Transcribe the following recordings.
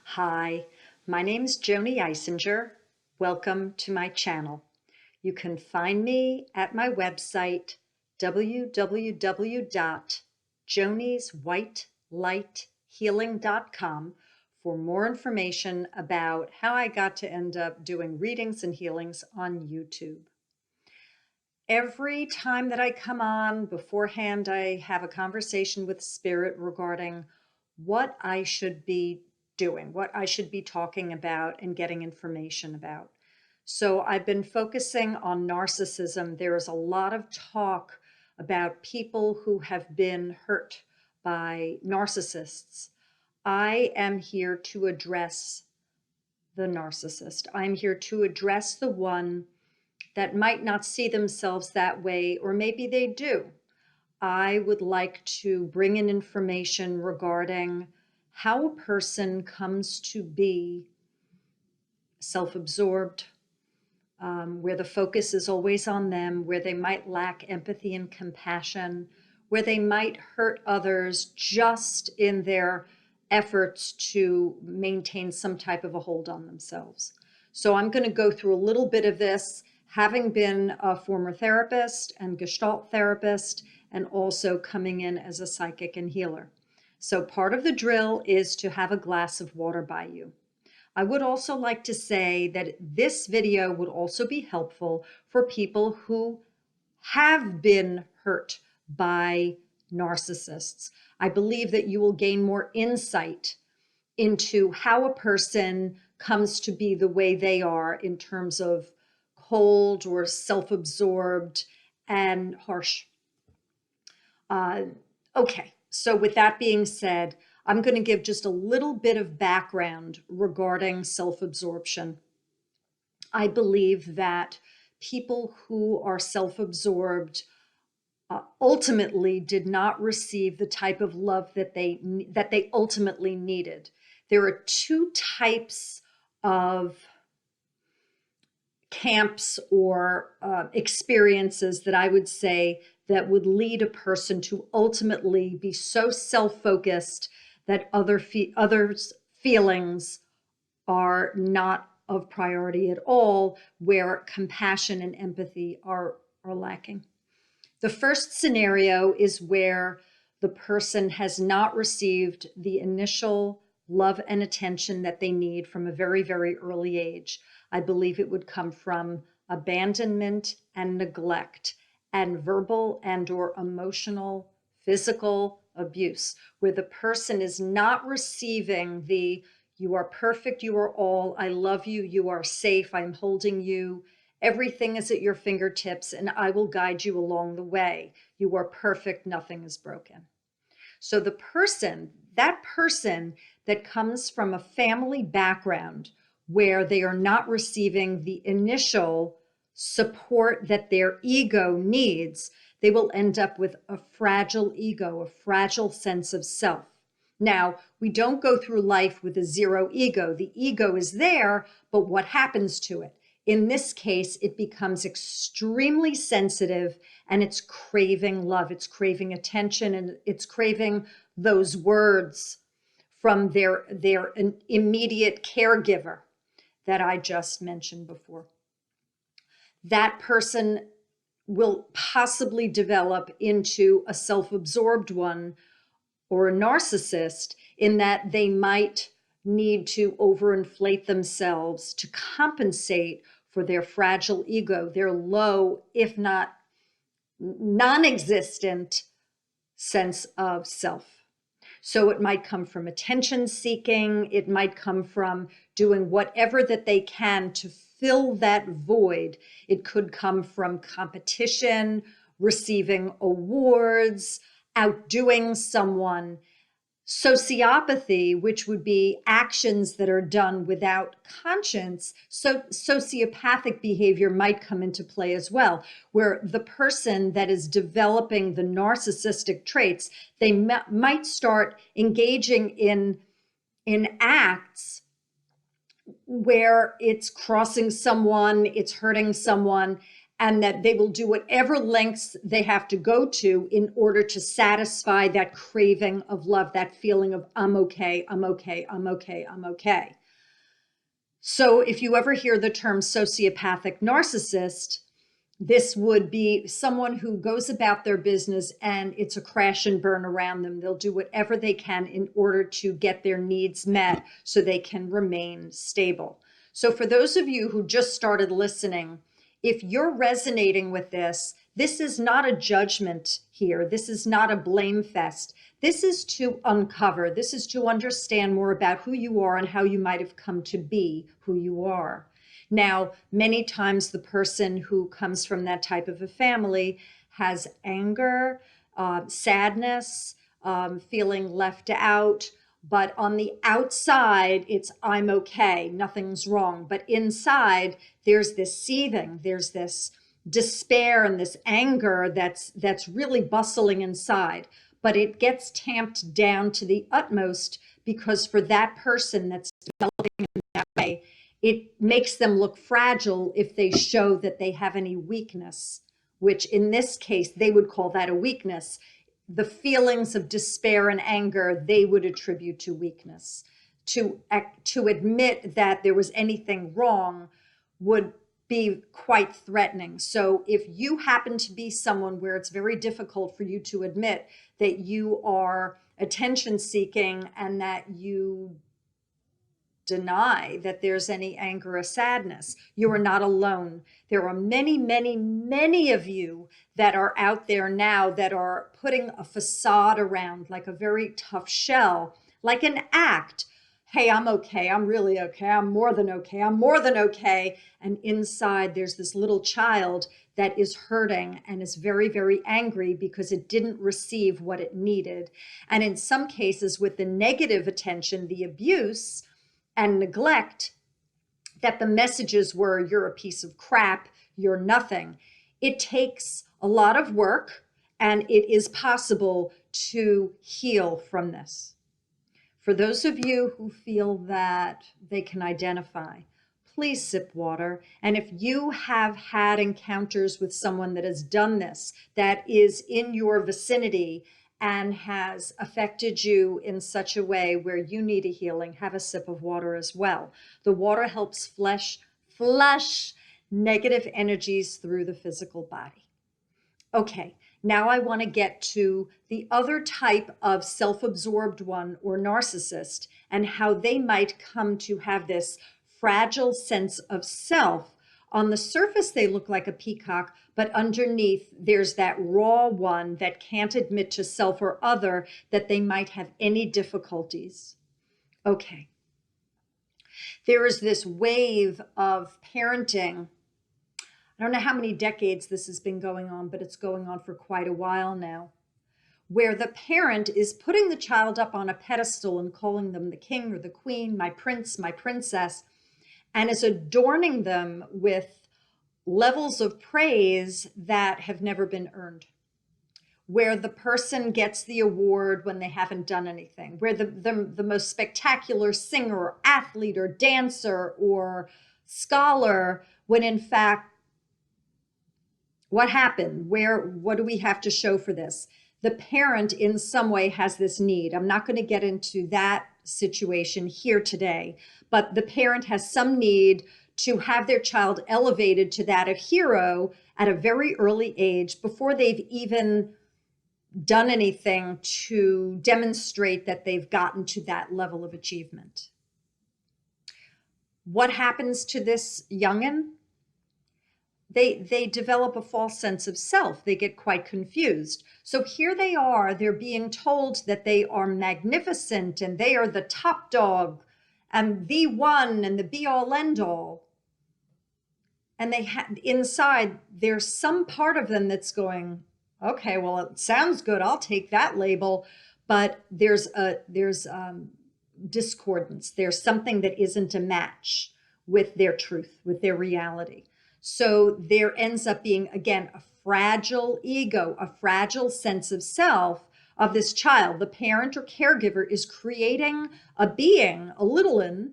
Hi, my name is Joni Eisinger. Welcome to my channel. You can find me at my website, www.jonyswhitelighealing.com, for more information about how I got to end up doing readings and healings on YouTube. Every time that I come on, beforehand, I have a conversation with Spirit regarding what I should be doing, what I should be talking about and getting information about. So I've been focusing on narcissism. There is a lot of talk about people who have been hurt by narcissists. I am here to address the narcissist. I'm here to address the one that might not see themselves that way, or maybe they do. I would like to bring in information regarding how a person comes to be self-absorbed, where the focus is always on them, where they might lack empathy and compassion, where they might hurt others just in their efforts to maintain some type of a hold on themselves. So I'm going to go through a little bit of this, having been a former therapist and Gestalt therapist, and also coming in as a psychic and healer. So part of the drill is to have a glass of water by you. I would also like to say that this video would also be helpful for people who have been hurt by narcissists. I believe that you will gain more insight into how a person comes to be the way they are in terms of cold or self-absorbed and harsh. Okay, so with that being said, I'm going to give just a little bit of background regarding self-absorption. I believe that people who are self-absorbed ultimately did not receive the type of love that they ultimately needed. There are two types of camps or experiences that I would say that would lead a person to ultimately be so self-focused that others' feelings are not of priority at all, where compassion and empathy are lacking. The first scenario is where the person has not received the initial love and attention that they need from a very, very early age. I believe it would come from abandonment and neglect and verbal and or emotional, physical abuse, where the person is not receiving the "you are perfect, you are all, I love you, you are safe, I'm holding you, everything is at your fingertips, and I will guide you along the way. You are perfect, nothing is broken." So that person that comes from a family background where they are not receiving the initial support that their ego needs, they will end up with a fragile ego, a fragile sense of self. Now, we don't go through life with a zero ego. The ego is there, but what happens to it? In this case, it becomes extremely sensitive and it's craving love. It's craving attention and it's craving those words from their immediate caregiver that I just mentioned before. That person will possibly develop into a self-absorbed one or a narcissist, in that they might need to overinflate themselves to compensate for their fragile ego, their low, if not non-existent sense of self. So it might come from attention seeking. It might come from doing whatever that they can to fill that void. It could come from competition, receiving awards, outdoing someone. Sociopathy, which would be actions that are done without conscience, so sociopathic behavior might come into play as well, where the person that is developing the narcissistic traits, they might start engaging in acts where it's crossing someone, it's hurting someone, and that they will do whatever lengths they have to go to in order to satisfy that craving of love, that feeling of I'm okay, I'm okay, I'm okay, I'm okay. So if you ever hear the term sociopathic narcissist, this would be someone who goes about their business and it's a crash and burn around them. They'll do whatever they can in order to get their needs met so they can remain stable. So for those of you who just started listening, if you're resonating with this, this is not a judgment here. This is not a blame fest. This is to uncover. This is to understand more about who you are and how you might have come to be who you are. Now, many times the person who comes from that type of a family has anger, sadness, feeling left out. But on the outside, it's I'm okay, nothing's wrong. But inside, there's this seething, there's this despair and this anger that's really bustling inside. But it gets tamped down to the utmost because for that person that's developing in that way, it makes them look fragile if they show that they have any weakness, which in this case, they would call that a weakness. The feelings of despair and anger, they would attribute to weakness. To admit that there was anything wrong would be quite threatening. So if you happen to be someone where it's very difficult for you to admit that you are attention seeking and that you deny that there's any anger or sadness, you are not alone. There are many, many, many of you that are out there now that are putting a facade around, like a very tough shell, like an act. Hey, I'm okay. I'm really okay. I'm more than okay. I'm more than okay. And inside there's this little child that is hurting and is very, very angry because it didn't receive what it needed. And in some cases with the negative attention, the abuse and neglect, that the messages were, you're a piece of crap, you're nothing. It takes a lot of work, and it is possible to heal from this. For those of you who feel that they can identify, please sip water. And if you have had encounters with someone that has done this, that is in your vicinity and has affected you in such a way where you need a healing, have a sip of water as well. The water helps flush negative energies through the physical body. Okay, now I want to get to the other type of self-absorbed one or narcissist and how they might come to have this fragile sense of self. On the surface, they look like a peacock, but underneath, there's that raw one that can't admit to self or other that they might have any difficulties. Okay. There is this wave of parenting. I don't know how many decades this has been going on, but it's going on for quite a while now, where the parent is putting the child up on a pedestal and calling them the king or the queen, my prince, my princess, and is adorning them with levels of praise that have never been earned, where the person gets the award when they haven't done anything, where the most spectacular singer or athlete or dancer or scholar, when in fact, what happened? What do we have to show for this? The parent in some way has this need. I'm not going to get into that situation here today, but the parent has some need to have their child elevated to that of hero at a very early age before they've even done anything to demonstrate that they've gotten to that level of achievement. What happens to this youngin'? They develop a false sense of self. They get quite confused. So here they are, they're being told that they are magnificent and they are the top dog and the one and the be all end all. And they inside, there's some part of them that's going, okay, well, it sounds good. I'll take that label. But there's discordance. There's something that isn't a match with their truth, with their reality. So there ends up being, again, a fragile ego, a fragile sense of self of this child. The parent or caregiver is creating a being, a little-un,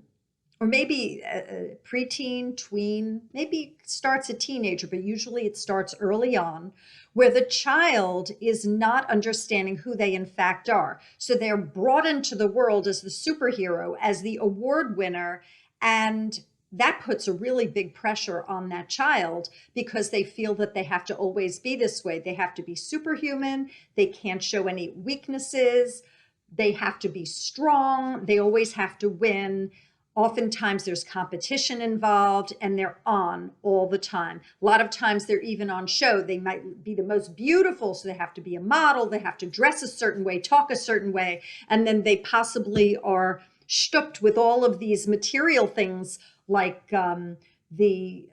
or maybe a preteen, tween, maybe starts a teenager, but usually it starts early on, where the child is not understanding who they in fact are. So they're brought into the world as the superhero, as the award winner, and that puts a really big pressure on that child because they feel that they have to always be this way. They have to be superhuman. They can't show any weaknesses. They have to be strong. They always have to win. Oftentimes there's competition involved and they're on all the time. A lot of times they're even on show. They might be the most beautiful, so they have to be a model. They have to dress a certain way, talk a certain way, and then they possibly are stooped with all of these material things like the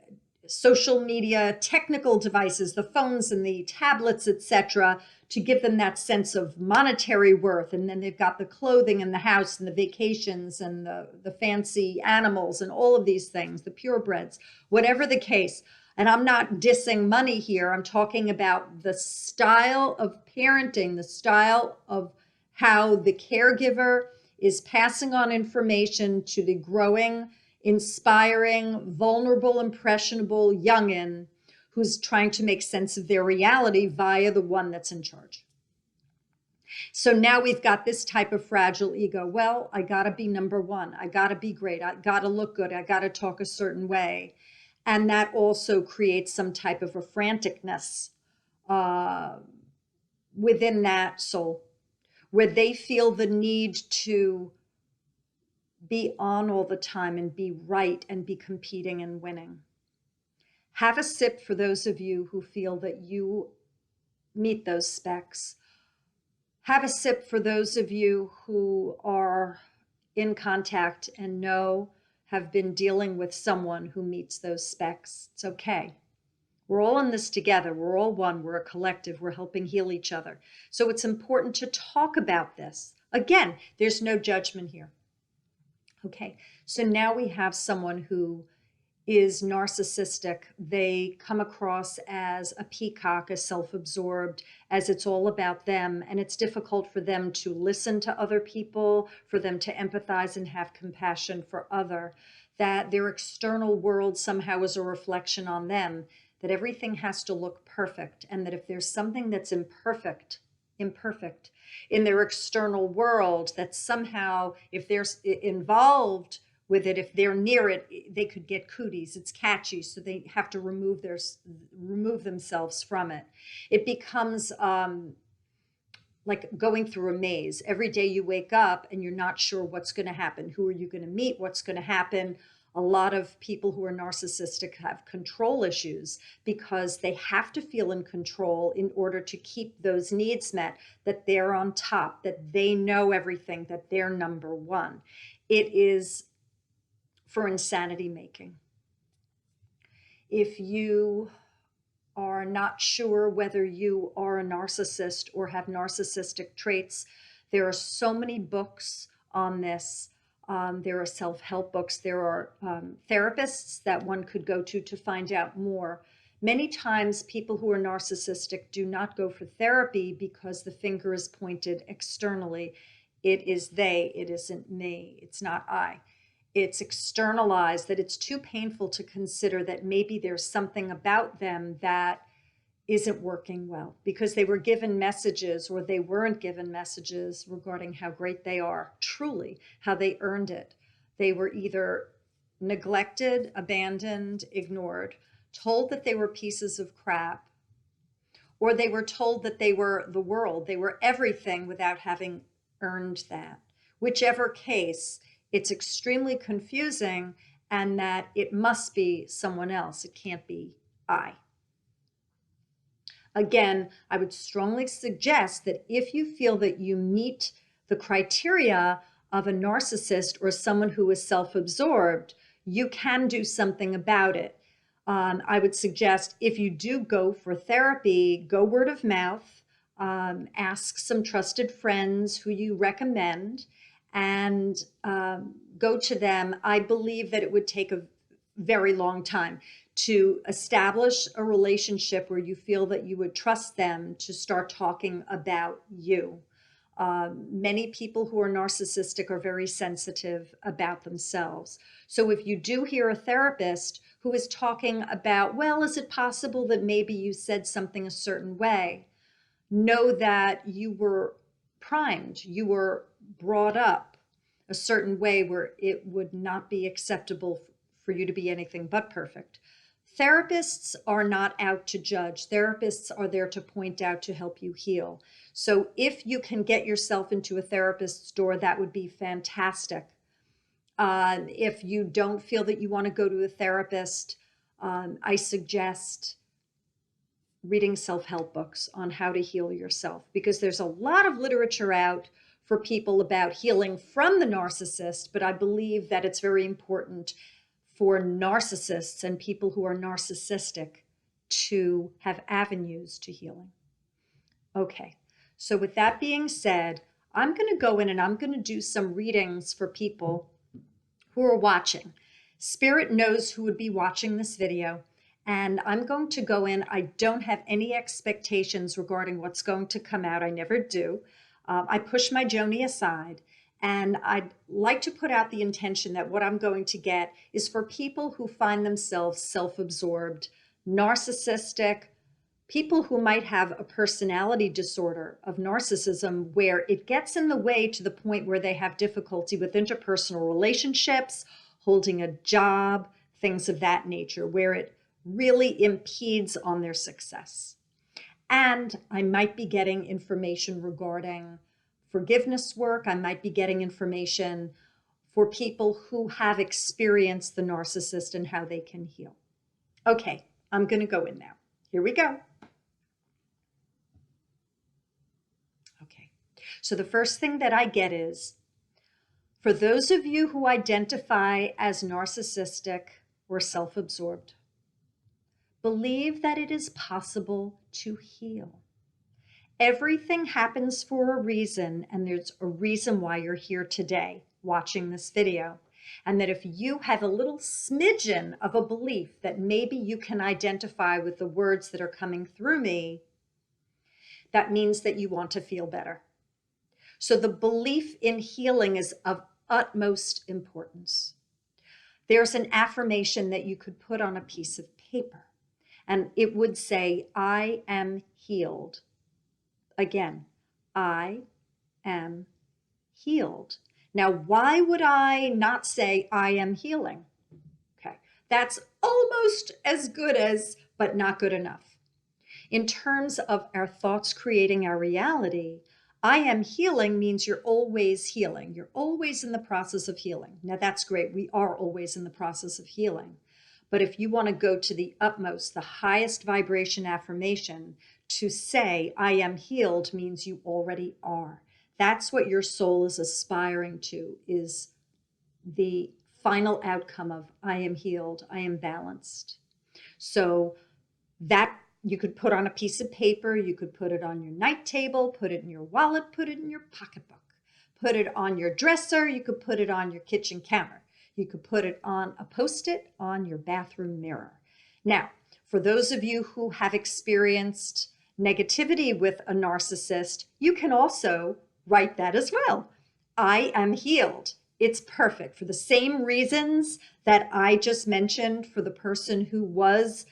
social media, technical devices, the phones and the tablets, etc., to give them that sense of monetary worth. And then they've got the clothing and the house and the vacations and the fancy animals and all of these things, the purebreds, whatever the case. And I'm not dissing money here. I'm talking about the style of parenting, the style of how the caregiver is passing on information to the growing, inspiring, vulnerable, impressionable youngin' who's trying to make sense of their reality via the one that's in charge. So now we've got this type of fragile ego. Well, I gotta be number one. I gotta be great. I gotta look good. I gotta talk a certain way. And that also creates some type of a franticness within that soul, where they feel the need to be on all the time and be right and be competing and winning. Have a sip for those of you who feel that you meet those specs. Have a sip for those of you who are in contact and have been dealing with someone who meets those specs. It's okay. We're all in this together. We're all one. We're a collective. We're helping heal each other. So it's important to talk about this. Again, there's no judgment here. Okay, so now we have someone who is narcissistic. They come across as a peacock, as self-absorbed, as it's all about them. And it's difficult for them to listen to other people, for them to empathize and have compassion for other, that their external world somehow is a reflection on them, that everything has to look perfect. And that if there's something that's imperfect in their external world, that somehow if they're involved with it, if they're near it, they could get cooties. It's catchy, so they have to remove themselves from it. It becomes like going through a maze. Every day you wake up and you're not sure what's going to happen. Who are you going to meet? What's going to happen? A lot of people who are narcissistic have control issues because they have to feel in control in order to keep those needs met, that they're on top, that they know everything, that they're number one. It is for insanity making. If you are not sure whether you are a narcissist or have narcissistic traits, there are so many books on this. There are self-help books. There are therapists that one could go to find out more. Many times people who are narcissistic do not go for therapy because the finger is pointed externally. It is they, it isn't me, it's not I. It's externalized, that it's too painful to consider that maybe there's something about them that isn't working well because they were given messages or they weren't given messages regarding how great they are, truly, how they earned it. They were either neglected, abandoned, ignored, told that they were pieces of crap, or they were told that they were the world, they were everything without having earned that. Whichever case, it's extremely confusing, and that it must be someone else. It can't be I. Again, I would strongly suggest that if you feel that you meet the criteria of a narcissist or someone who is self-absorbed, you can do something about it. I would suggest if you do go for therapy, go word of mouth, ask some trusted friends who you recommend, and go to them. I believe that it would take a very long time to establish a relationship where you feel that you would trust them to start talking about you. Many people who are narcissistic are very sensitive about themselves. So if you do hear a therapist who is talking about, well, is it possible that maybe you said something a certain way? Know that you were primed, you were brought up a certain way where it would not be acceptable for you to be anything but perfect. Therapists are not out to judge. Therapists are there to point out, to help you heal. So if you can get yourself into a therapist's door, that would be fantastic. If you don't feel that you want to go to a therapist, I suggest reading self-help books on how to heal yourself, because there's a lot of literature out for people about healing from the narcissist, but I believe that it's very important for narcissists and people who are narcissistic to have avenues to healing. Okay, so with that being said, I'm going to go in and I'm going to do some readings for people who are watching. Spirit knows who would be watching this video, and I'm going to go in. I don't have any expectations regarding what's going to come out. I never do. I push my Joni aside, and I'd like to put out the intention that what I'm going to get is for people who find themselves self-absorbed, narcissistic, people who might have a personality disorder of narcissism where it gets in the way to the point where they have difficulty with interpersonal relationships, holding a job, things of that nature, where it really impedes on their success. And I might be getting information regarding forgiveness work. I might be getting information for people who have experienced the narcissist and how they can heal. Okay, I'm going to go in now. Here we go. Okay, so the first thing that I get is, for those of you who identify as narcissistic or self-absorbed, believe that it is possible to heal. Everything happens for a reason, and there's a reason why you're here today watching this video. And that if you have a little smidgen of a belief that maybe you can identify with the words that are coming through me, that means that you want to feel better. So the belief in healing is of utmost importance. There's an affirmation that you could put on a piece of paper, and it would say, I am healed. Again, I am healed. Now, why would I not say I am healing? Okay, that's almost as good as, but not good enough. In terms of our thoughts creating our reality, I am healing means you're always healing. You're always in the process of healing. Now, that's great. We are always in the process of healing. But if you want to go to the utmost, the highest vibration affirmation, to say I am healed means you already are. That's what your soul is aspiring to, is the final outcome of I am healed, I am balanced. So that you could put on a piece of paper, you could put it on your night table, put it in your wallet, put it in your pocketbook, put it on your dresser, you could put it on your kitchen counter. You could put it on a Post-it on your bathroom mirror. Now, for those of you who have experienced negativity with a narcissist, you can also write that as well. I am healed. It's perfect for the same reasons that I just mentioned for the person who was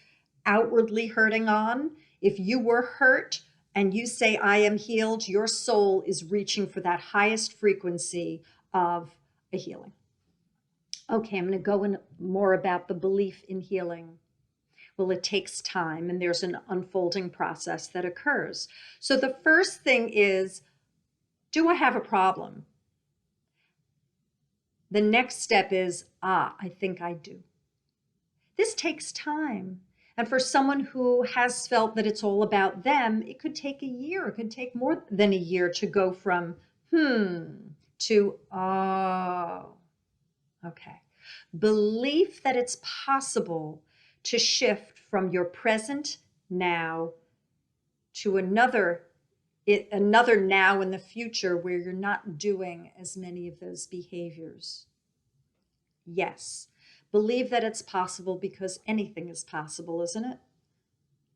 outwardly hurting on. If you were hurt and you say, I am healed, your soul is reaching for that highest frequency of a healing. Okay, I'm going to go in more about the belief in healing. Well, it takes time, and there's an unfolding process that occurs. So the first thing is, do I have a problem? The next step is, I think I do. This takes time. And for someone who has felt that it's all about them, it could take a year. It could take more than a year to go from, to, oh. Okay. Belief that it's possible to shift from your present now to another now in the future where you're not doing as many of those behaviors. Yes. Believe that it's possible, because anything is possible, isn't it?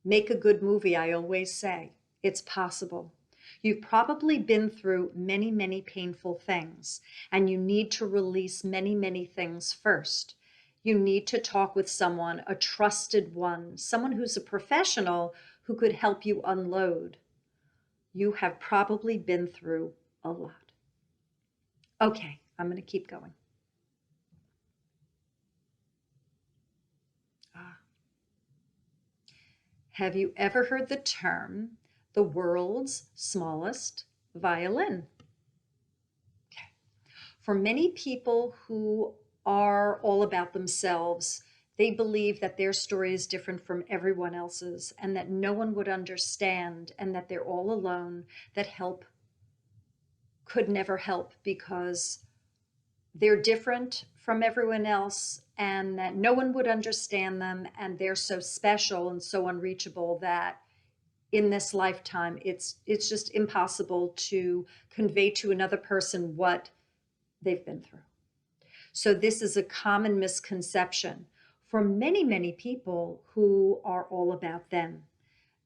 Make a good movie, I always say. It's possible. You've probably been through many, many painful things, and you need to release many, many things first. You need to talk with someone, a trusted one, someone who's a professional who could help you unload. You have probably been through a lot. Okay, I'm going to keep going. Have you ever heard the term the world's smallest violin? Okay. For many people who are all about themselves, they believe that their story is different from everyone else's and that no one would understand and that they're all alone, that help could never help because they're different from everyone else and that no one would understand them and they're so special and so unreachable that in this lifetime it's just impossible to convey to another person what they've been through. So this is a common misconception for many, many people who are all about them.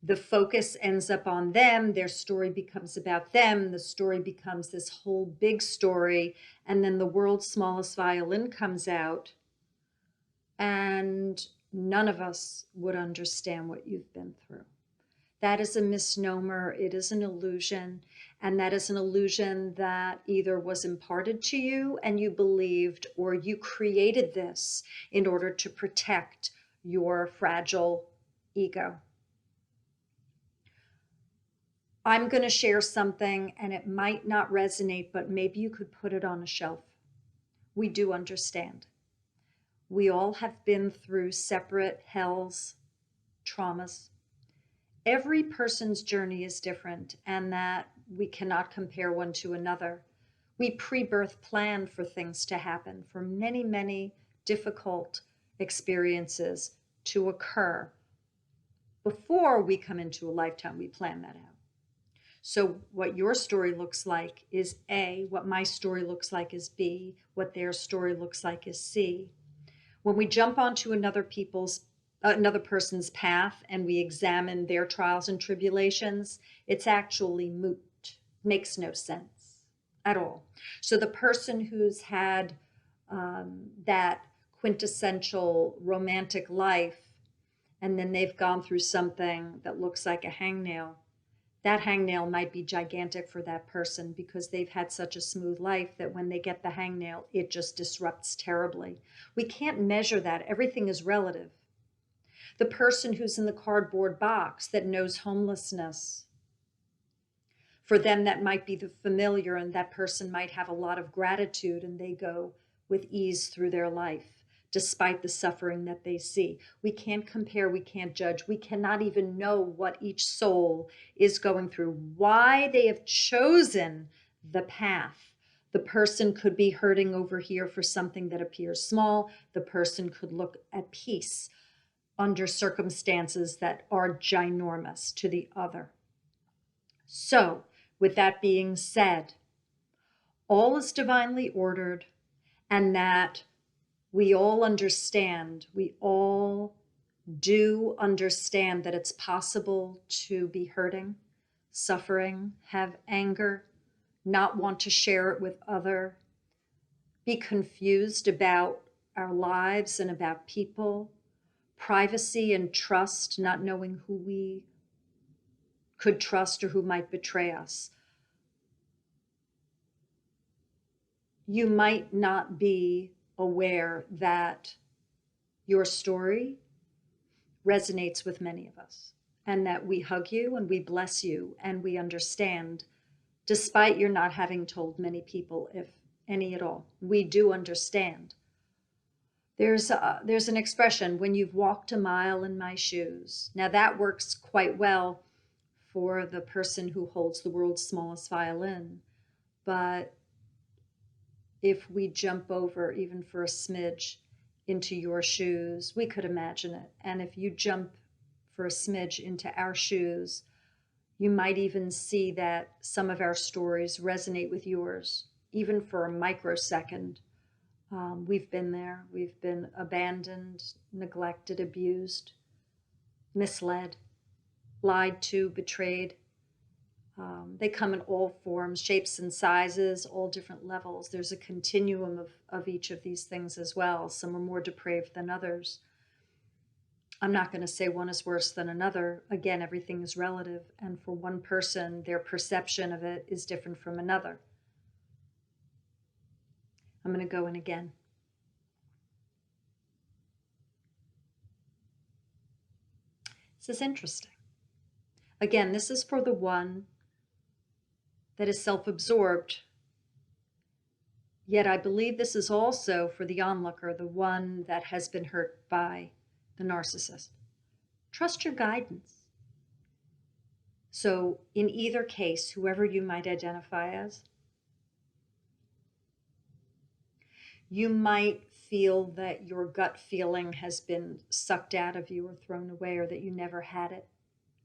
The focus ends up on them, their story becomes about them, the story becomes this whole big story, and then the world's smallest violin comes out, and none of us would understand what you've been through. That is a misnomer, it is an illusion, and that is an illusion that either was imparted to you and you believed, or you created this in order to protect your fragile ego. I'm going to share something and it might not resonate, but maybe you could put it on a shelf. We do understand. We all have been through separate hells, traumas. Every person's journey is different and that we cannot compare one to another. We pre-birth plan for things to happen, for many, many difficult experiences to occur. Before we come into a lifetime, we plan that out. So what your story looks like is A, what my story looks like is B, what their story looks like is C. When we jump onto another person's path and we examine their trials and tribulations, it's actually moot, makes no sense at all. So the person who's had that quintessential romantic life, and then they've gone through something that looks like a hangnail, that hangnail might be gigantic for that person because they've had such a smooth life that when they get the hangnail, it just disrupts terribly. We can't measure that. Everything is relative. The person who's in the cardboard box that knows homelessness, for them that might be the familiar, and that person might have a lot of gratitude and they go with ease through their life despite the suffering that they see. We can't compare, we can't judge, we cannot even know what each soul is going through, why they have chosen the path. The person could be hurting over here for something that appears small. The person could look at peace under circumstances that are ginormous to the other. So, with that being said, all is divinely ordered, and that we all understand, we all do understand that it's possible to be hurting, suffering, have anger, not want to share it with other, be confused about our lives and about people, privacy and trust, not knowing who we could trust or who might betray us. You might not be aware that your story resonates with many of us and that we hug you and we bless you and we understand, despite your not having told many people, if any at all. We do understand. There's an expression, when you've walked a mile in my shoes. Now that works quite well for the person who holds the world's smallest violin, but if we jump over even for a smidge into your shoes, we could imagine it. And if you jump for a smidge into our shoes, you might even see that some of our stories resonate with yours, even for a microsecond. We've been there. We've been abandoned, neglected, abused, misled, lied to, betrayed. They come in all forms, shapes, and sizes, all different levels. There's a continuum of each of these things as well. Some are more depraved than others. I'm not going to say one is worse than another. Again, everything is relative. And for one person, their perception of it is different from another. I'm going to go in again. This is interesting. Again, this is for the one that is self-absorbed. Yet I believe this is also for the onlooker, the one that has been hurt by the narcissist. Trust your guidance. So in either case, whoever you might identify as, you might feel that your gut feeling has been sucked out of you or thrown away, or that you never had it,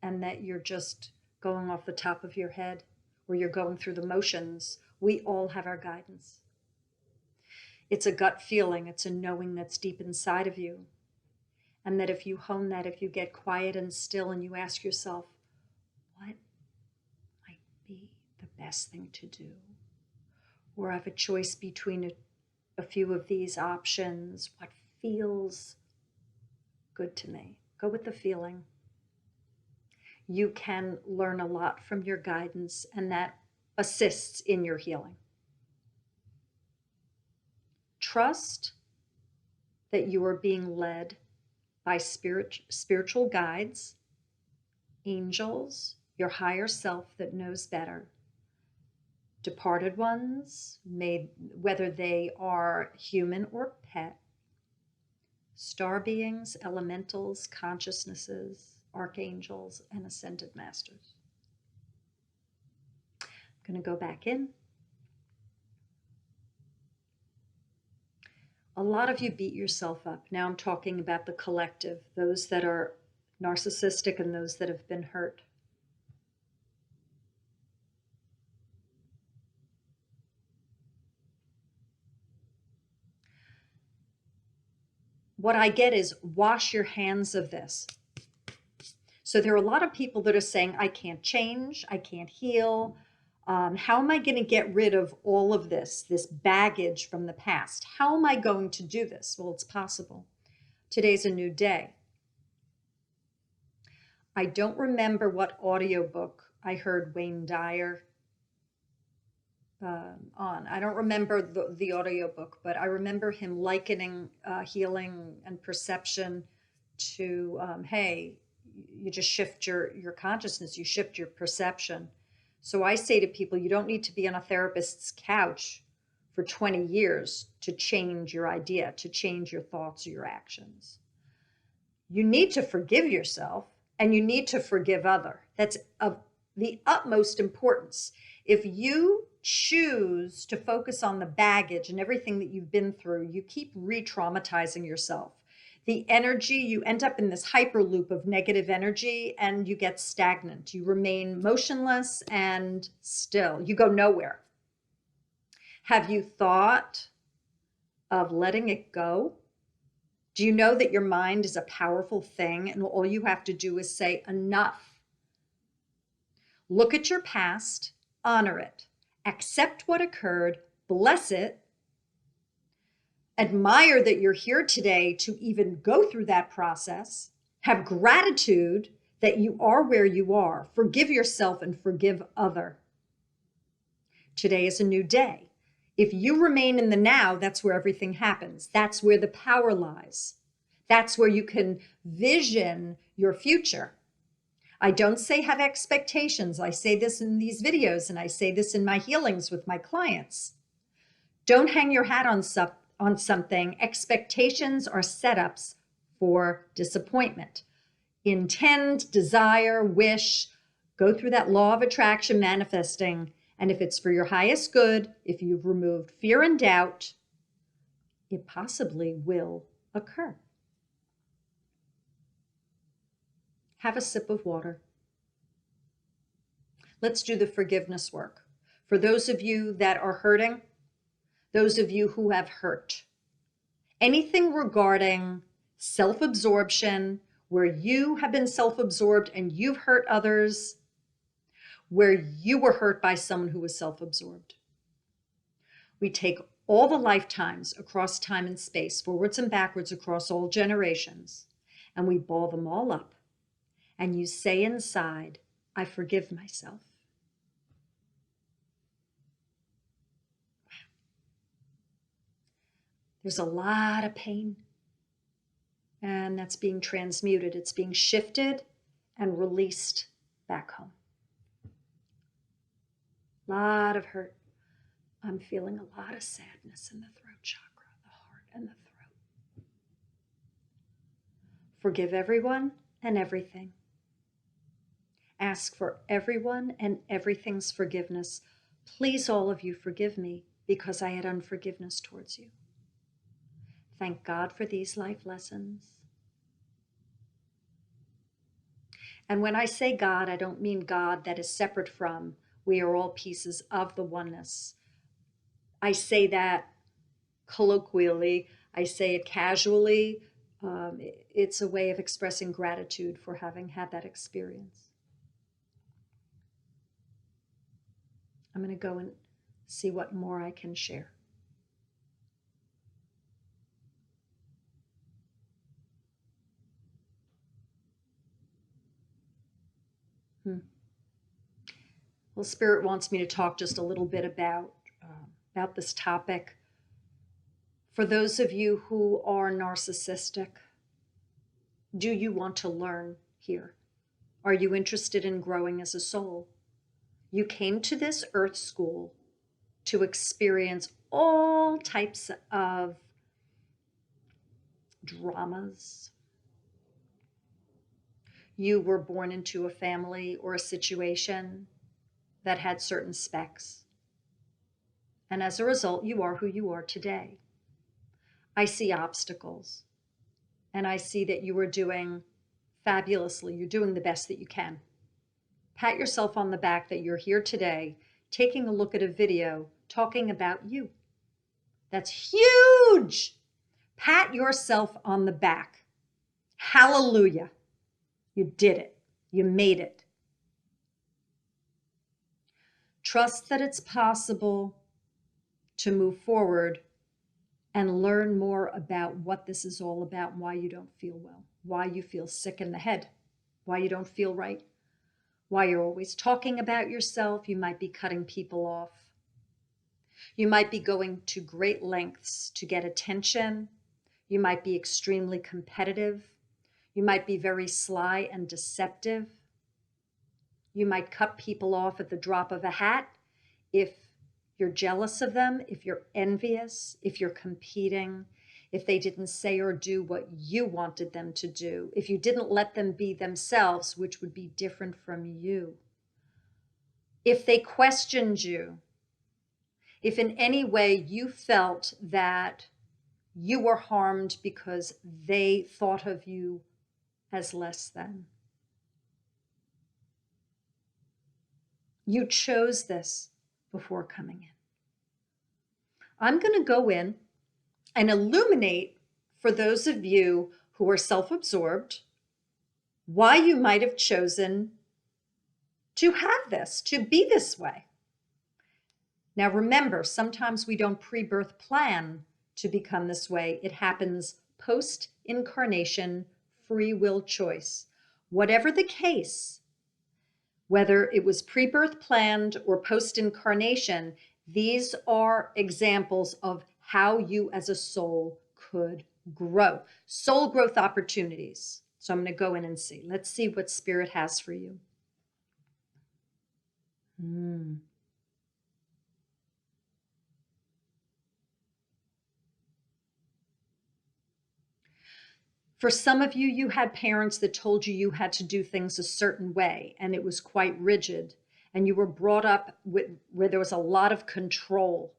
and that you're just going off the top of your head, or you're going through the motions. We all have our guidance. It's a gut feeling. It's a knowing that's deep inside of you. And that if you hone that, if you get quiet and still and you ask yourself, what might be the best thing to do? Or I have a choice between a few of these options. What feels good to me? Go with the feeling. You can learn a lot from your guidance, and that assists in your healing. Trust that you are being led by spiritual guides, angels, your higher self that knows better, departed ones, whether they are human or pet, star beings, elementals, consciousnesses, archangels, and ascended masters. I'm going to go back in. A lot of you beat yourself up. Now I'm talking about the collective, those that are narcissistic and those that have been hurt. What I get is wash your hands of this. So there are a lot of people that are saying, I can't change, I can't heal. How am I going to get rid of all of this baggage from the past? How am I going to do this? Well, it's possible. Today's a new day. I don't remember what audiobook I heard Wayne Dyer on. I don't remember the audiobook, but I remember him likening healing and perception to, hey, you just shift your consciousness, you shift your perception. So I say to people, you don't need to be on a therapist's couch for 20 years to change your idea, to change your thoughts or your actions. You need to forgive yourself, and you need to forgive others. That's of the utmost importance. If you choose to focus on the baggage and everything that you've been through, you keep re-traumatizing yourself. The energy, you end up in this hyperloop of negative energy, and you get stagnant. You remain motionless and still. You go nowhere. Have you thought of letting it go? Do you know that your mind is a powerful thing, and all you have to do is say enough? Look at your past, honor it, accept what occurred, bless it, admire that you're here today to even go through that process, have gratitude that you are where you are, forgive yourself and forgive others. Today is a new day. If you remain in the now, that's where everything happens. That's where the power lies. That's where you can vision your future. I don't say have expectations. I say this in these videos, and I say this in my healings with my clients. Don't hang your hat on something. Expectations are setups for disappointment. Intend, desire, wish, go through that law of attraction, manifesting. And if it's for your highest good, if you've removed fear and doubt, it possibly will occur. Have a sip of water. Let's do the forgiveness work. For those of you that are hurting, those of you who have hurt, anything regarding self-absorption, where you have been self-absorbed and you've hurt others, where you were hurt by someone who was self-absorbed. We take all the lifetimes across time and space, forwards and backwards across all generations, and we ball them all up. And you say inside, I forgive myself. There's a lot of pain, and that's being transmuted. It's being shifted and released back home. A lot of hurt. I'm feeling a lot of sadness in the throat chakra, the heart and the throat. Forgive everyone and everything. Ask for everyone and everything's forgiveness. Please, all of you, forgive me because I had unforgiveness towards you. Thank God for these life lessons. And when I say God, I don't mean God that is separate from, we are all pieces of the oneness. I say that colloquially, I say it casually. It's a way of expressing gratitude for having had that experience. I'm going to go and see what more I can share. Well, Spirit wants me to talk just a little bit about this topic. For those of you who are narcissistic, do you want to learn here? Are you interested in growing as a soul? You came to this earth school to experience all types of dramas. You were born into a family or a situation that had certain specs. And as a result, you are who you are today. I see obstacles, and I see that you are doing fabulously. You're doing the best that you can. Pat yourself on the back that you're here today, taking a look at a video talking about you. That's huge. Pat yourself on the back. Hallelujah. You did it. You made it. Trust that it's possible to move forward and learn more about what this is all about and why you don't feel well, why you feel sick in the head, why you don't feel right, why you're always talking about yourself. You might be cutting people off. You might be going to great lengths to get attention. You might be extremely competitive. You might be very sly and deceptive. You might cut people off at the drop of a hat if you're jealous of them, if you're envious, if you're competing, if they didn't say or do what you wanted them to do, if you didn't let them be themselves, which would be different from you, if they questioned you, if in any way you felt that you were harmed because they thought of you as less than. You chose this before coming in. I'm going to go in and illuminate for those of you who are self-absorbed why you might have chosen to have this, to be this way. Now remember, sometimes we don't pre-birth plan to become this way. It happens post-incarnation, free will choice. Whatever the case, whether it was pre-birth planned or post-incarnation, these are examples of how you as a soul could grow. Soul growth opportunities. So I'm going to go in and see. Let's see what Spirit has for you. For some of you, you had parents that told you you had to do things a certain way, and it was quite rigid. And you were brought up where there was a lot of control.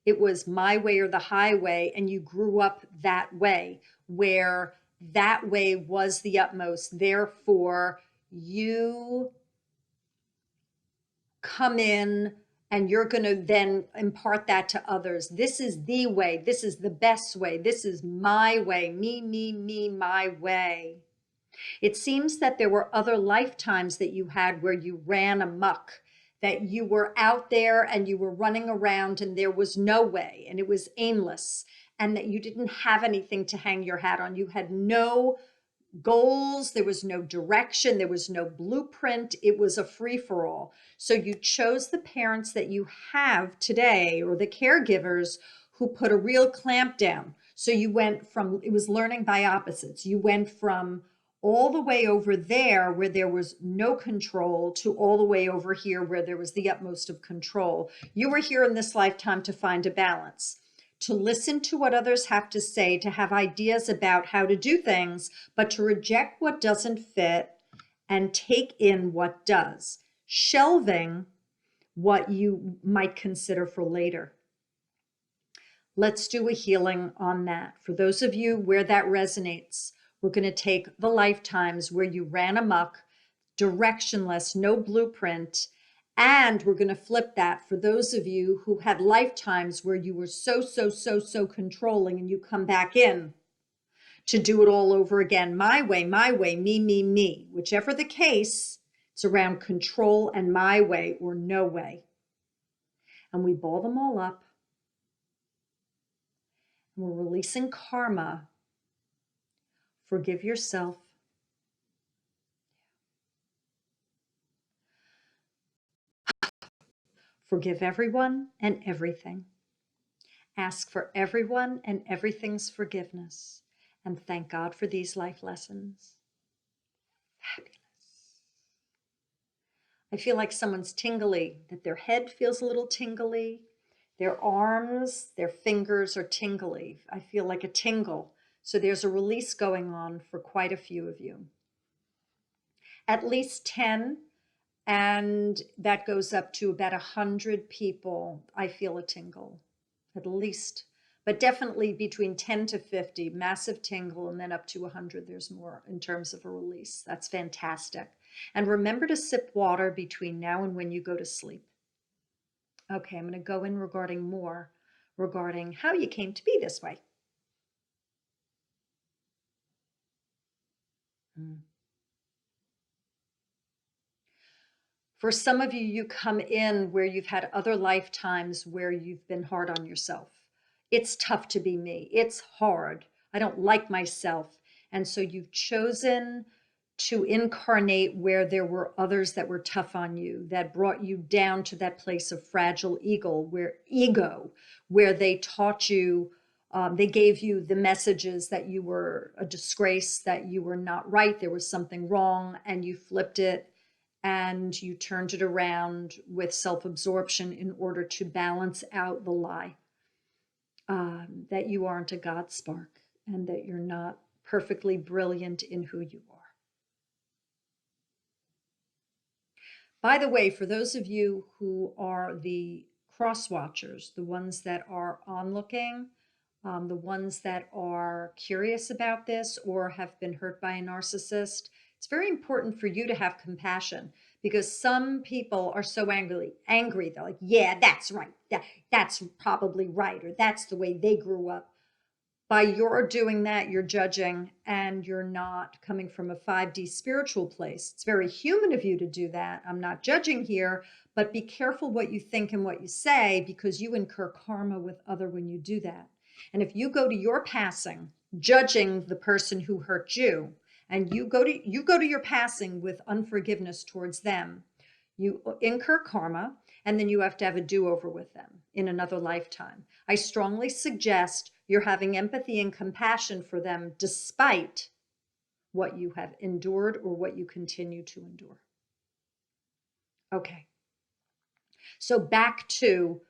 It was my way or the highway, and you grew up that way, where that way was the utmost. Therefore, you come in and you're going to then impart that to others. This is the way. This is the best way. This is my way. Me, my way. It seems that there were other lifetimes that you had where you ran amok that you were out there and you were running around and there was no way and it was aimless, and that you didn't have anything to hang your hat on. You had no goals, there was no direction, there was no blueprint. It was a free-for-all. So you chose the parents that you have today, or the caregivers who put a real clamp down. So you went from, it was learning by opposites. You went from all the way over there where there was no control to all the way over here where there was the utmost of control. You were here in this lifetime to find a balance, to listen to what others have to say, to have ideas about how to do things, but to reject what doesn't fit and take in what does, shelving what you might consider for later. Let's do a healing on that. For those of you where that resonates, we're going to take the lifetimes where you ran amok, directionless, no blueprint, and we're going to flip that for those of you who had lifetimes where you were so controlling, and you come back in to do it all over again. My way, me. Whichever the case, it's around control and my way or no way. And we ball them all up. We're releasing karma. Forgive yourself. Forgive everyone and everything. Ask for everyone and everything's forgiveness. And thank God for these life lessons. Fabulous. I feel like someone's tingly, that their head feels a little tingly. Their arms, their fingers are tingly. I feel like a tingle. So there's a release going on for quite a few of you. At least 10, and that goes up to about 100 people. I feel a tingle, at least, but definitely between 10 to 50, massive tingle, and then up to 100, there's more in terms of a release. That's fantastic. And remember to sip water between now and when you go to sleep. Okay, I'm going to go in regarding how you came to be this way. For some of you, you come in where you've had other lifetimes where you've been hard on yourself. It's tough to be me. It's hard. I don't like myself. And so you've chosen to incarnate where there were others that were tough on you, that brought you down to that place of fragile ego, where they taught you, they gave you the messages that you were a disgrace, that you were not right, there was something wrong, and you flipped it and you turned it around with self-absorption in order to balance out the lie, that you aren't a God spark and that you're not perfectly brilliant in who you are. By the way, for those of you who are the cross watchers, the ones that are onlooking, the ones that are curious about this or have been hurt by a narcissist, it's very important for you to have compassion, because some people are so angry. They're like, yeah, that's right. That's probably right. Or that's the way they grew up. By your doing that, you're judging, and you're not coming from a 5D spiritual place. It's very human of you to do that. I'm not judging here, but be careful what you think and what you say, because you incur karma with other when you do that. And if you go to your passing judging the person who hurt you, and you go to your passing with unforgiveness towards them, you incur karma, and then you have to have a do-over with them in another lifetime. I strongly suggest you're having empathy and compassion for them despite what you have endured or what you continue to endure. Okay. So back to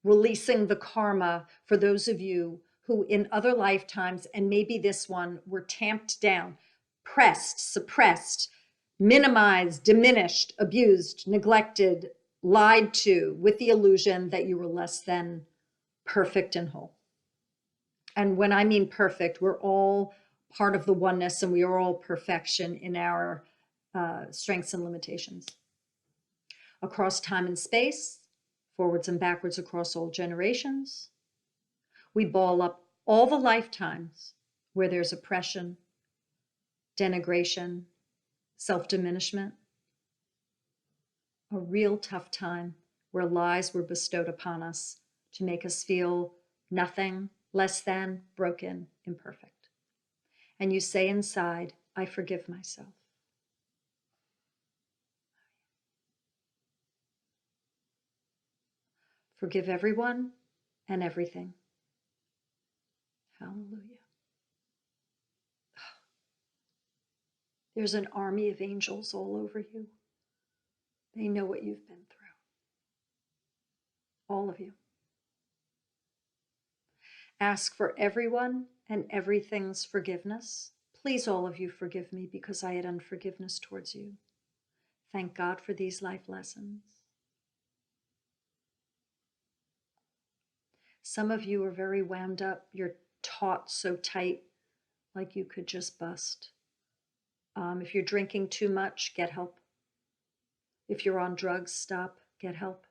releasing the karma for those of you who in other lifetimes, and maybe this one, were tamped down, pressed, suppressed, minimized, diminished, abused, neglected, lied to, with the illusion that you were less than perfect and whole. And when I mean perfect, we're all part of the oneness, and we are all perfection in our strengths and limitations. Across time and space, forwards and backwards across all generations, we ball up all the lifetimes where there's oppression, denigration, self-diminishment. a real tough time where lies were bestowed upon us to make us feel nothing, less than, broken, imperfect. And you say inside, I forgive myself. Forgive everyone and everything. Hallelujah. There's an army of angels all over you. They know what you've been through. All of you. Ask for everyone and everything's forgiveness. Please, all of you, forgive me because I had unforgiveness towards you. Thank God for these life lessons. Some of you are very wound up. You're taut so tight, like you could just bust. If you're drinking too much, get help. If you're on drugs, stop, get help.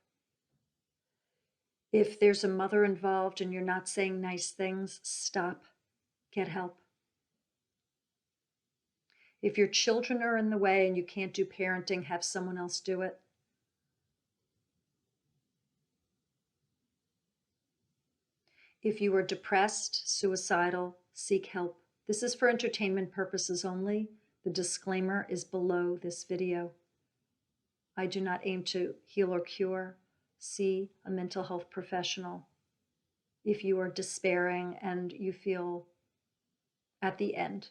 If there's a mother involved and you're not saying nice things, stop, get help. If your children are in the way and you can't do parenting, have someone else do it. If you are depressed, suicidal, seek help. This is for entertainment purposes only. The disclaimer is below this video. I do not aim to heal or cure. See a mental health professional. If you are despairing and you feel at the end.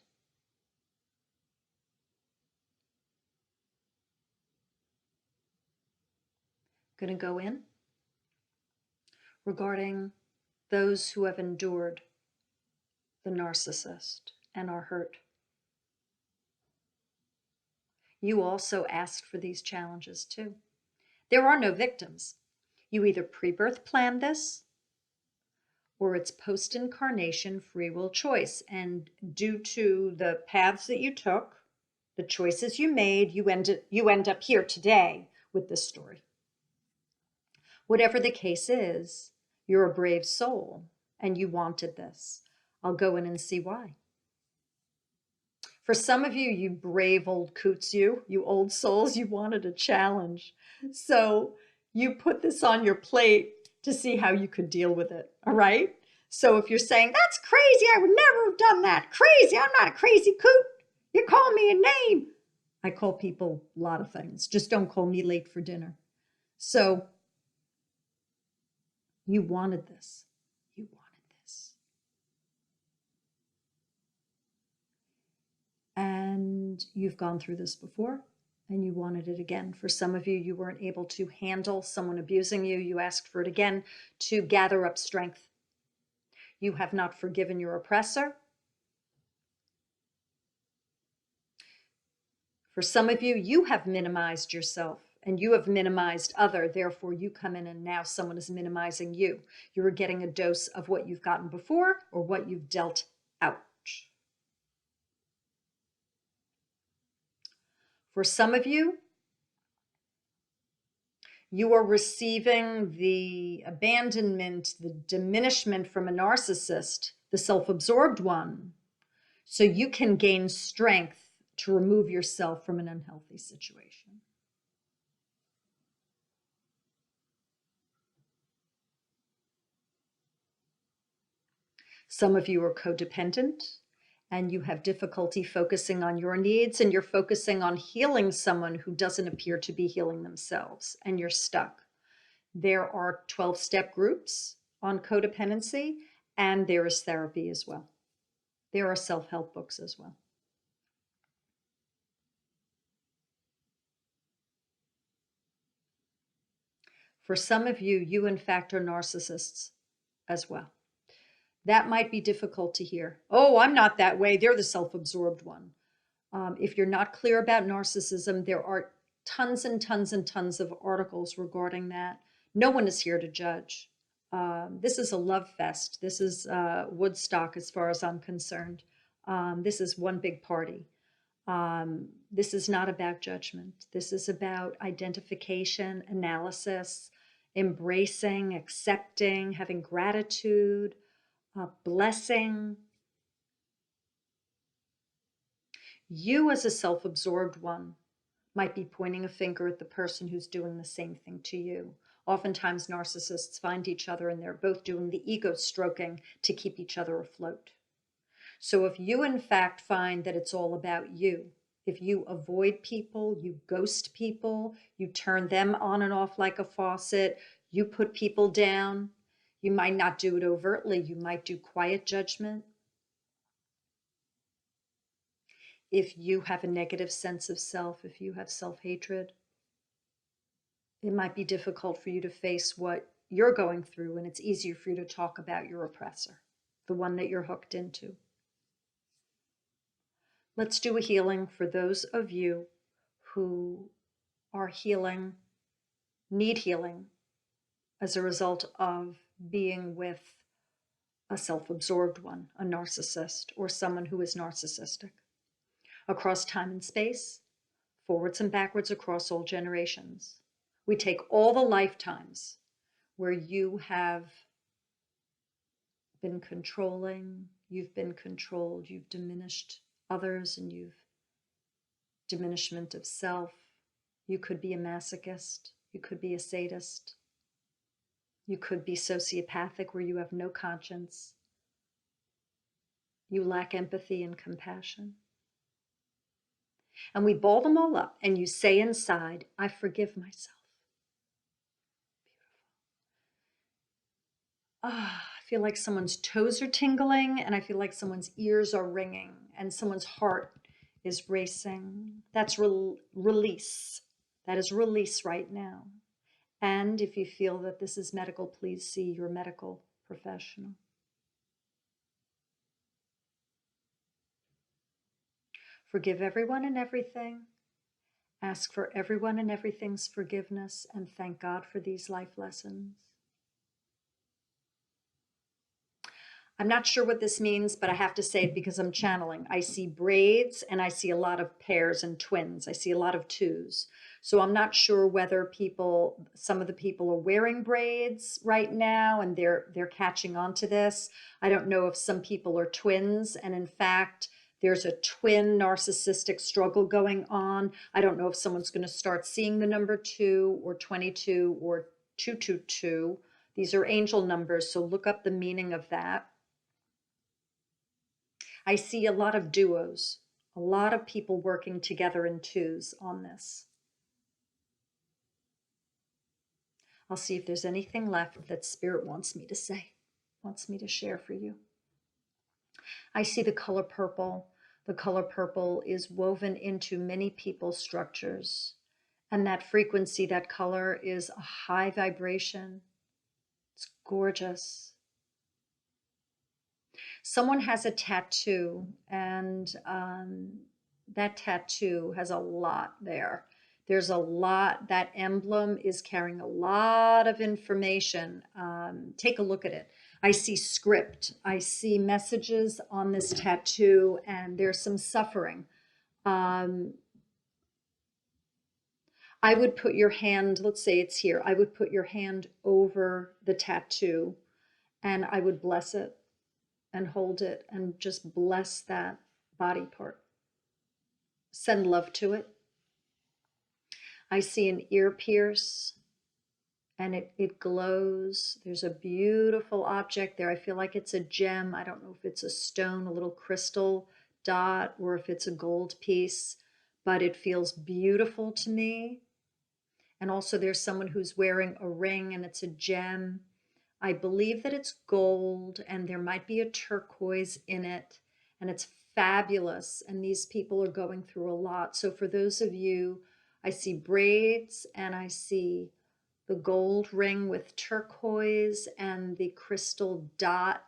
I'm going to go in regarding those who have endured the narcissist and are hurt. You also asked for these challenges too. There are no victims. You either pre-birth planned this or it's post-incarnation free will choice. And due to the paths that you took, the choices you made, you end up here today with this story. Whatever the case is, you're a brave soul and you wanted this. I'll go in and see why. For some of you, you brave old coots, you old souls, you wanted a challenge. So you put this on your plate to see how you could deal with it, all right? So if you're saying, that's crazy, I would never have done that. Crazy, I'm not a crazy coot. You call me a name. I call people a lot of things. Just don't call me late for dinner. So you wanted this. You wanted this. And you've gone through this before and you wanted it again. For some of you, you weren't able to handle someone abusing you. You asked for it again to gather up strength. You have not forgiven your oppressor. For some of you, you have minimized yourself and you have minimized other. Therefore, you come in and now someone is minimizing you. You're getting a dose of what you've gotten before or what you've dealt out. For some of you, you are receiving the abandonment, the diminishment from a narcissist, the self-absorbed one, so you can gain strength to remove yourself from an unhealthy situation. Some of you are codependent and you have difficulty focusing on your needs and you're focusing on healing someone who doesn't appear to be healing themselves and you're stuck. There are 12-step groups on codependency and there is therapy as well. There are self-help books as well. For some of you, you in fact are narcissists as well. That might be difficult to hear. Oh, I'm not that way. They're the self-absorbed one. If you're not clear about narcissism, there are tons and tons and tons of articles regarding that. No one is here to judge. This is a love fest. This is Woodstock as far as I'm concerned. This is one big party. This is not about judgment. This is about identification, analysis, embracing, accepting, having gratitude, blessing. You as a self-absorbed one might be pointing a finger at the person who's doing the same thing to you. Oftentimes, narcissists find each other and they're both doing the ego stroking to keep each other afloat. So if you, in fact, find that it's all about you, if you avoid people, you ghost people, you turn them on and off like a faucet, you put people down, you might not do it overtly, you might do quiet judgment. If you have a negative sense of self, if you have self-hatred, it might be difficult for you to face what you're going through, and it's easier for you to talk about your oppressor, the one that you're hooked into. Let's do a healing for those of you who are healing, need healing as a result of being with a self-absorbed one, a narcissist, or someone who is narcissistic. Across time and space, forwards and backwards across all generations. We take all the lifetimes where you have been controlling, you've been controlled, you've diminished others, and you've diminishment of self. You could be a masochist, you could be a sadist, you could be sociopathic where you have no conscience, you lack empathy and compassion. And we ball them all up and you say inside, I forgive myself. I feel like someone's toes are tingling and I feel like someone's ears are ringing and someone's heart is racing. That's release. That is release right now. And if you feel that this is medical, please see your medical professional. Forgive everyone and everything. Ask for everyone and everything's forgiveness and thank God for these life lessons. I'm not sure what this means, but I have to say it because I'm channeling. I see braids and I see a lot of pairs and twins. I see a lot of twos. So I'm not sure whether some of the people are wearing braids right now and they're catching on to this. I don't know if some people are twins and in fact, there's a twin narcissistic struggle going on. I don't know if someone's going to start seeing the number 2 or 22 or 222. These are angel numbers, so look up the meaning of that. I see a lot of duos, a lot of people working together in twos on this. I'll see if there's anything left that Spirit wants me to say, wants me to share for you. I see the color purple. The color purple is woven into many people's structures. And that frequency, that color is a high vibration. It's gorgeous. Someone has a tattoo and that tattoo has a lot there. There's a lot, that emblem is carrying a lot of information. Take a look at it. I see script, I see messages on this tattoo and there's some suffering. I would put your hand, let's say it's here, I would put your hand over the tattoo and I would bless it and hold it and just bless that body part. Send love to it. I see an ear pierce and it glows. There's a beautiful object there. I feel like it's a gem. I don't know if it's a stone, a little crystal dot, or if it's a gold piece, but it feels beautiful to me. And also there's someone who's wearing a ring and it's a gem. I believe that it's gold and there might be a turquoise in it and it's fabulous. And these people are going through a lot. So for those of you, I see braids and I see the gold ring with turquoise and the crystal dot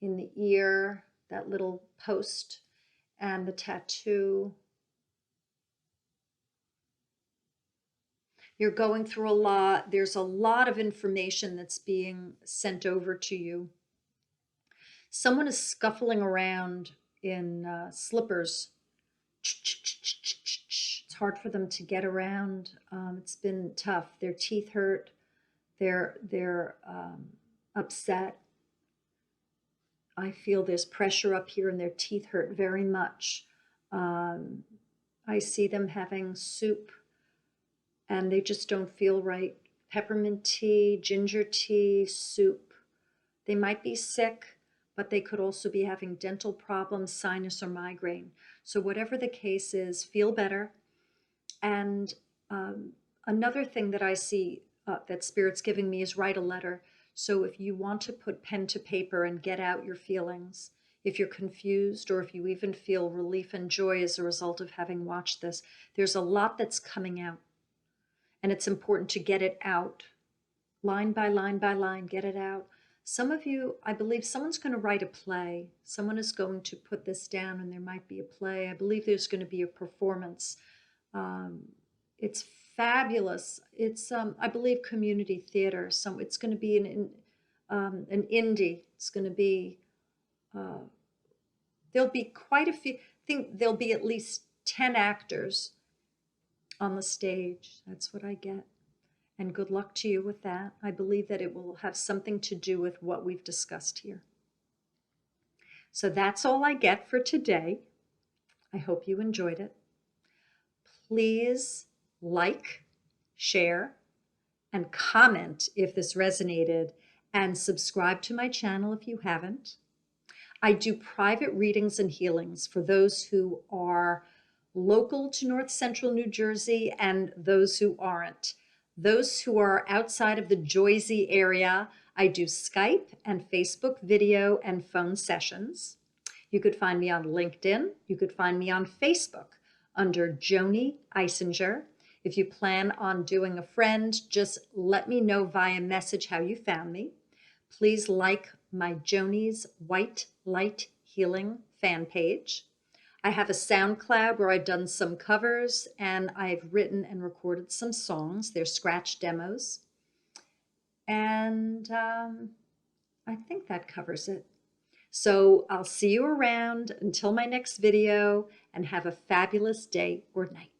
in the ear, that little post, and the tattoo. You're going through a lot. There's a lot of information that's being sent over to you. Someone is scuffling around in slippers. It's hard for them to get around. It's been tough. Their teeth hurt. They're upset. I feel there's pressure up here and their teeth hurt very much. I see them having soup and they just don't feel right. Peppermint tea, ginger tea, soup. They might be sick, but they could also be having dental problems, sinus, or migraine. So whatever the case is, feel better. And another thing that I see that Spirit's giving me is write a letter. So if you want to put pen to paper and get out your feelings, if you're confused, or if you even feel relief and joy as a result of having watched this, there's a lot that's coming out. And it's important to get it out, line by line by line, get it out. Some of you, I believe someone's going to write a play. Someone is going to put this down and there might be a play. I believe there's going to be a performance. It's fabulous. It's, I believe, community theater. So it's going to be an indie. It's going to be, there'll be quite a few, I think there'll be at least 10 actors on the stage. That's what I get. And good luck to you with that. I believe that it will have something to do with what we've discussed here. So that's all I get for today. I hope you enjoyed it. Please like, share, and comment if this resonated, and subscribe to my channel if you haven't. I do private readings and healings for those who are local to North Central New Jersey and those who aren't. Those who are outside of the Jersey area, I do Skype and Facebook video and phone sessions. You could find me on LinkedIn. You could find me on Facebook under Joni Eisinger. If you plan on doing a friend, just let me know via message how you found me. Please like my Joni's White Light Healing fan page. I have a SoundCloud where I've done some covers and I've written and recorded some songs. They're scratch demos. And I think that covers it. So I'll see you around until my next video, and have a fabulous day or night.